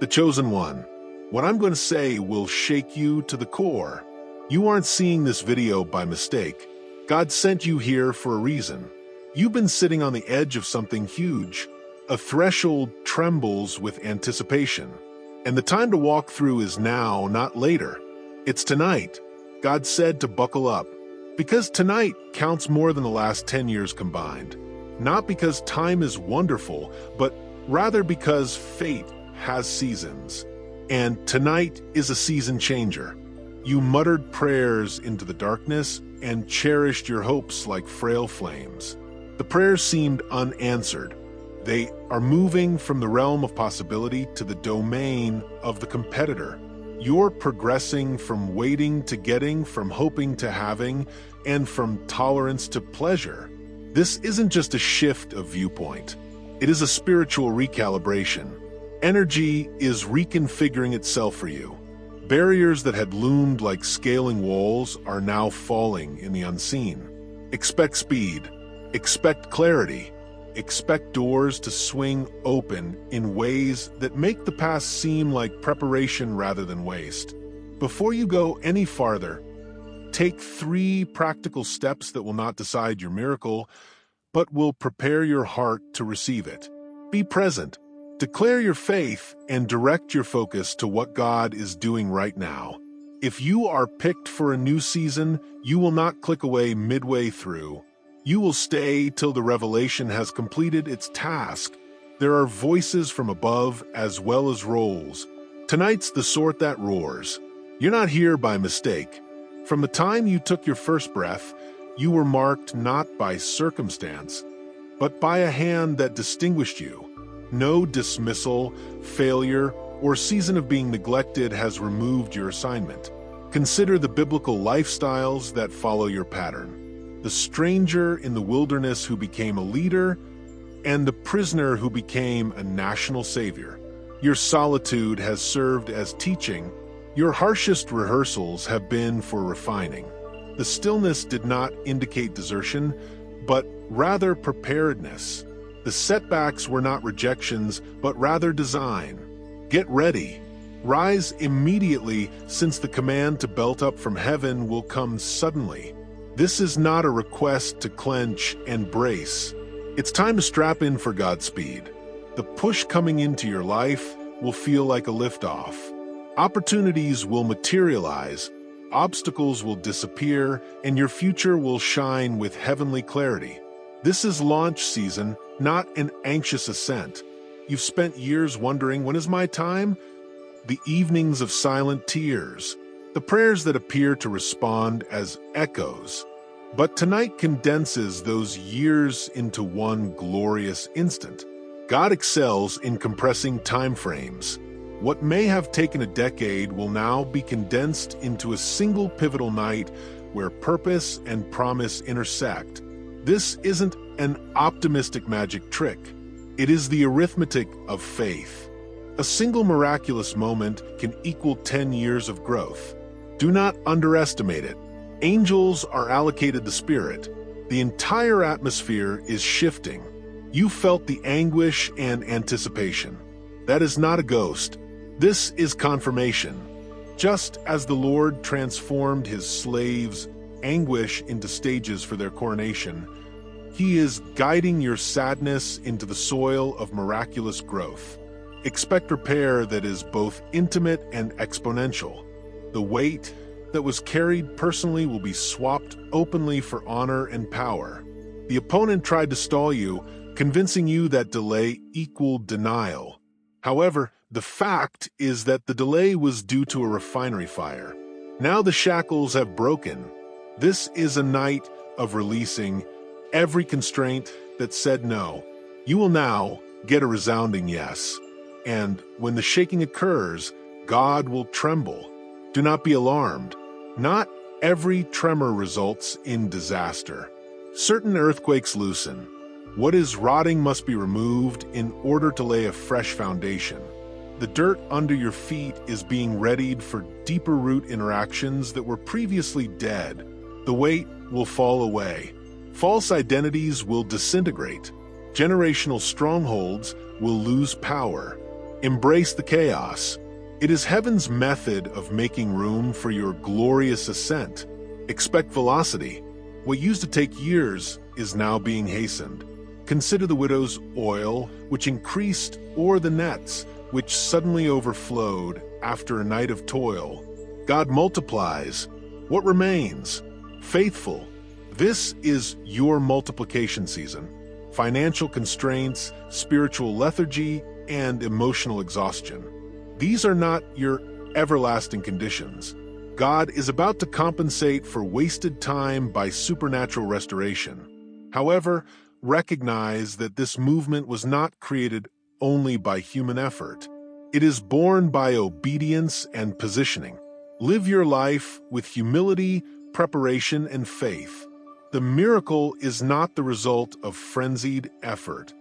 the chosen one. What I'm going to say will shake you to the core. You aren't seeing this video by mistake. God sent you here for a reason. You've been sitting on the edge of something huge. A threshold trembles with anticipation. And the time to walk through is now, not later. It's tonight. God said to buckle up. Because tonight counts more than the last 10 years combined. Not because time is wonderful, but rather because fate has seasons. And tonight is a season changer. You muttered prayers into the darkness and cherished your hopes like frail flames. The prayers seemed unanswered. They are moving from the realm of possibility to the domain of the competitor. You're progressing from waiting to getting, from hoping to having, and from tolerance to pleasure. This isn't just a shift of viewpoint. It is a spiritual recalibration. Energy is reconfiguring itself for you. Barriers that had loomed like scaling walls are now falling in the unseen. Expect speed. Expect clarity. Expect doors to swing open in ways that make the past seem like preparation rather than waste. Before you go any farther, take 3 practical steps that will not decide your miracle, but will prepare your heart to receive it. Be present. Declare your faith and direct your focus to what God is doing right now. If you are picked for a new season, you will not click away midway through. You will stay till the revelation has completed its task. There are voices from above as well as roles. Tonight's the sort that roars. You're not here by mistake. From the time you took your first breath, you were marked not by circumstance, but by a hand that distinguished you. No dismissal, failure, or season of being neglected has removed your assignment. Consider the biblical lifestyles that follow your pattern. The stranger in the wilderness who became a leader, and the prisoner who became a national savior. Your solitude has served as teaching. Your harshest rehearsals have been for refining. The stillness did not indicate desertion, but rather preparedness. The setbacks were not rejections, but rather design. Get ready. Rise immediately, since the command to belt up from heaven will come suddenly. This is not a request to clench and brace. It's time to strap in for Godspeed. The push coming into your life will feel like a liftoff. Opportunities will materialize, obstacles will disappear, and your future will shine with heavenly clarity. This is launch season, not an anxious ascent. You've spent years wondering, when is my time? The evenings of silent tears. The prayers that appear to respond as echoes. But tonight condenses those years into one glorious instant. God excels in compressing time frames. What may have taken a decade will now be condensed into a single pivotal night where purpose and promise intersect. This isn't an optimistic magic trick. It is the arithmetic of faith. A single miraculous moment can equal 10 years of growth. Do not underestimate it. Angels are allocated the Spirit. The entire atmosphere is shifting. You felt the anguish and anticipation. That is not a ghost. This is confirmation. Just as the Lord transformed his slaves' anguish into stages for their coronation, he is guiding your sadness into the soil of miraculous growth. Expect repair that is both intimate and exponential. The weight that was carried personally will be swapped openly for honor and power. The opponent tried to stall you, convincing you that delay equaled denial. However, the fact is that the delay was due to a refinery fire. Now the shackles have broken. This is a night of releasing every constraint that said no. You will now get a resounding yes. And when the shaking occurs, God will tremble. Do not be alarmed. Not every tremor results in disaster. Certain earthquakes loosen. What is rotting must be removed in order to lay a fresh foundation. The dirt under your feet is being readied for deeper root interactions that were previously dead. The weight will fall away. False identities will disintegrate. Generational strongholds will lose power. Embrace the chaos. It is heaven's method of making room for your glorious ascent. Expect velocity. What used to take years is now being hastened. Consider the widow's oil, which increased, or the nets, which suddenly overflowed after a night of toil. God multiplies. What remains? Faithful. This is your multiplication season. Financial constraints, spiritual lethargy, and emotional exhaustion. These are not your everlasting conditions. God is about to compensate for wasted time by supernatural restoration. However, recognize that this movement was not created only by human effort. It is born by obedience and positioning. Live your life with humility, preparation, and faith. The miracle is not the result of frenzied effort,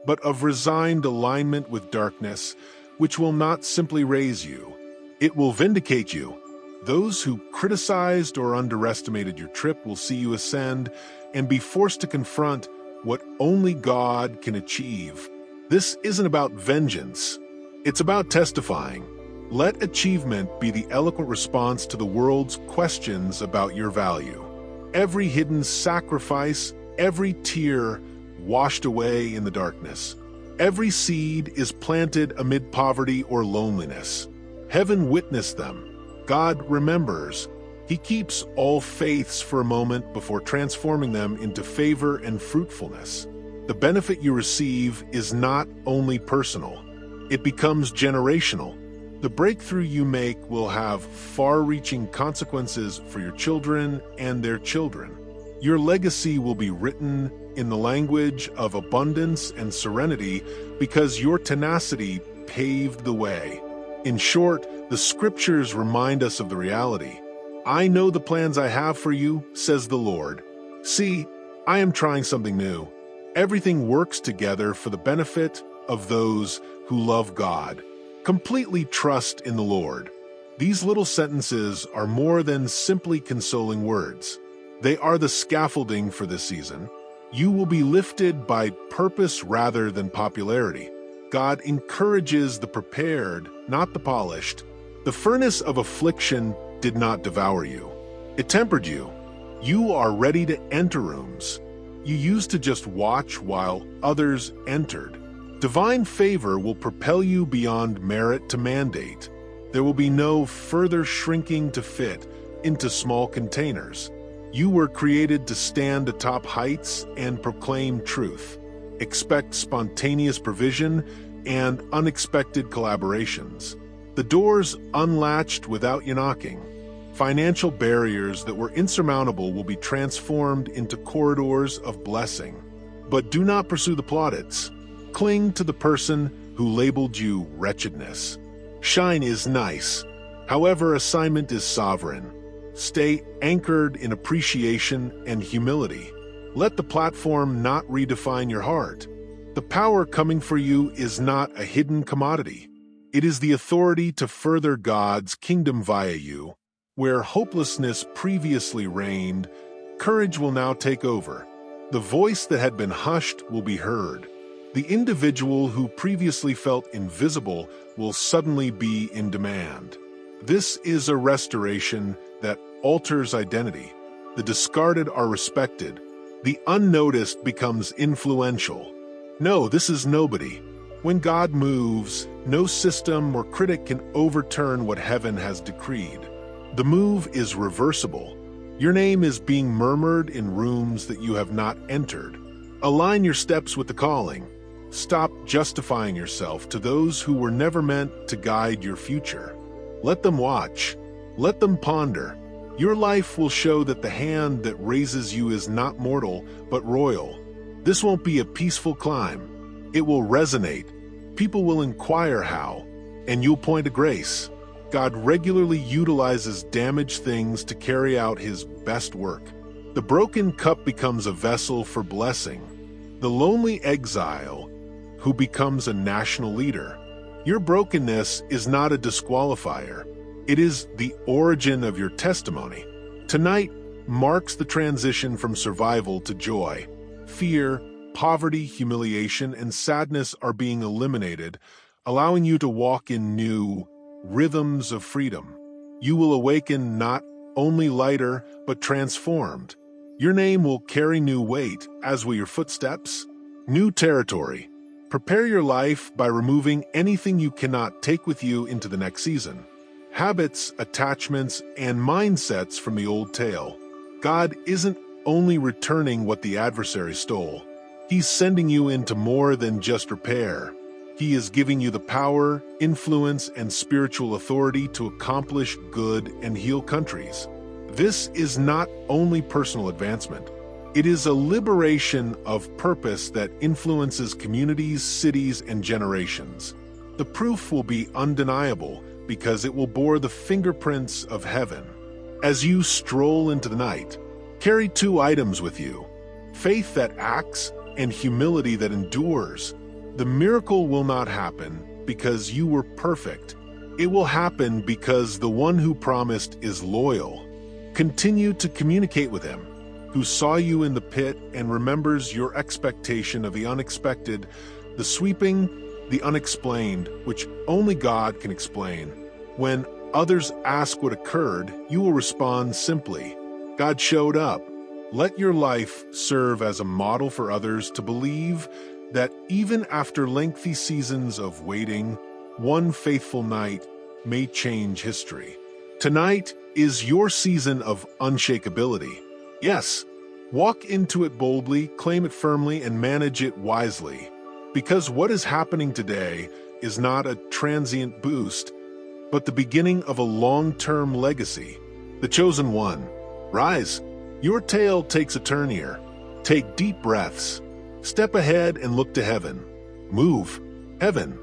but of resigned alignment with darkness, which will not simply raise you. It will vindicate you. Those who criticized or underestimated your trip will see you ascend and be forced to confront what only God can achieve. This isn't about vengeance. It's about testifying. Let achievement be the eloquent response to the world's questions about your value. Every hidden sacrifice, every tear washed away in the darkness. Every seed is planted amid poverty or loneliness. Heaven witnessed them. God remembers. He keeps all faiths for a moment before transforming them into favor and fruitfulness. The benefit you receive is not only personal, it becomes generational. The breakthrough you make will have far-reaching consequences for your children and their children. Your legacy will be written in the language of abundance and serenity because your tenacity paved the way. In short, the scriptures remind us of the reality. I know the plans I have for you, says the Lord. See, I am trying something new. Everything works together for the benefit of those who love God. Completely trust in the Lord. These little sentences are more than simply consoling words. They are the scaffolding for this season. You will be lifted by purpose rather than popularity. God encourages the prepared, not the polished. The furnace of affliction did not devour you. It tempered you. You are ready to enter rooms. You used to just watch while others entered. Divine favor will propel you beyond merit to mandate. There will be no further shrinking to fit into small containers. You were created to stand atop heights and proclaim truth. Expect spontaneous provision and unexpected collaborations. The doors unlatched without you knocking. Financial barriers that were insurmountable will be transformed into corridors of blessing. But do not pursue the plaudits. Cling to the person who labeled you wretchedness. Shine is nice. However, assignment is sovereign. Stay anchored in appreciation and humility. Let the platform not redefine your heart. The power coming for you is not a hidden commodity. It is the authority to further God's kingdom via you. Where hopelessness previously reigned, courage will now take over. The voice that had been hushed will be heard. The individual who previously felt invisible will suddenly be in demand. This is a restoration that alters identity. The discarded are respected. The unnoticed becomes influential. No, this is nobody. When God moves, no system or critic can overturn what heaven has decreed. The move is reversible. Your name is being murmured in rooms that you have not entered. Align your steps with the calling. Stop justifying yourself to those who were never meant to guide your future. Let them watch. Let them ponder. Your life will show that the hand that raises you is not mortal, but royal. This won't be a peaceful climb. It will resonate. People will inquire how, and you'll point to grace. God regularly utilizes damaged things to carry out his best work. The broken cup becomes a vessel for blessing. The lonely exile who becomes a national leader. Your brokenness is not a disqualifier. It is the origin of your testimony. Tonight marks the transition from survival to joy. Fear, poverty, humiliation, and sadness are being eliminated, allowing you to walk in new rhythms of freedom. You will awaken not only lighter, but transformed. Your name will carry new weight, as will your footsteps. New territory. Prepare your life by removing anything you cannot take with you into the next season. Habits, attachments, and mindsets from the old tale. God isn't only returning what the adversary stole. He's sending you into more than just repair. He is giving you the power, influence, and spiritual authority to accomplish good and heal countries. This is not only personal advancement. It is a liberation of purpose that influences communities, cities, and generations. The proof will be undeniable because it will bore the fingerprints of heaven. As you stroll into the night, carry two items with you: faith that acts and humility that endures. The miracle will not happen because you were perfect. It will happen because the one who promised is loyal. Continue to communicate with him, who saw you in the pit and remembers your expectation of the unexpected, the sweeping, the unexplained, which only God can explain. When others ask what occurred, you will respond simply, God showed up. Let your life serve as a model for others to believe that even after lengthy seasons of waiting, one faithful night may change history. Tonight is your season of unshakability. Yes, walk into it boldly, claim it firmly, and manage it wisely. Because what is happening today is not a transient boost, but the beginning of a long-term legacy. The chosen one. Rise. Your tale takes a turn here. Take deep breaths. Step ahead and look to heaven. Move. Heaven.